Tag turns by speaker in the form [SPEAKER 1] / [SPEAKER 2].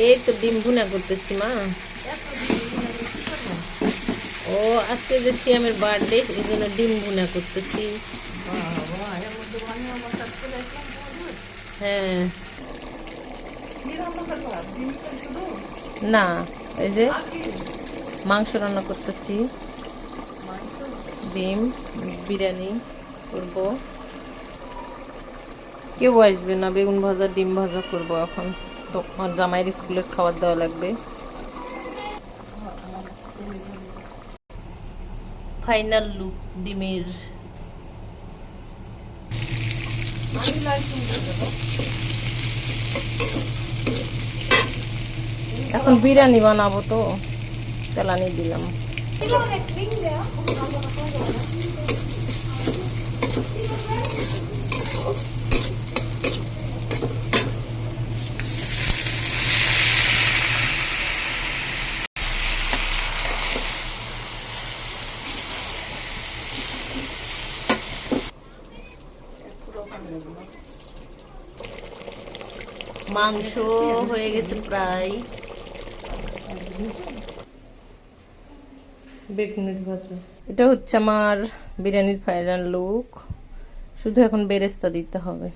[SPEAKER 1] এই তো ডিম ভুনা করতেছি মা। ও আজকে যে সিয়ামের বার্থডে, এই জন্য ডিম ভুনা করতেছি। হ্যাঁ না, এই যে মাংস রান্না করতেছি, ডিম বিরিয়ানি করব। কেউ আসবে না, বেগুন ভাজা ডিম ভাজা করব এখন। তো আমার জামাইয়ের স্কুলের খাবার দেওয়া লাগবে। ফাইনাল লুক ডিমের। এখন বিরিয়ানি বানাবো তো তেলানি দিলাম। মাংস হয়ে গেছে প্রায়। বেগুনের ভাজা। এটা হচ্ছে আমার বিরিয়ানির ফাইনাল লুক। শুধু এখন বেরেস্তা দিতে হবে।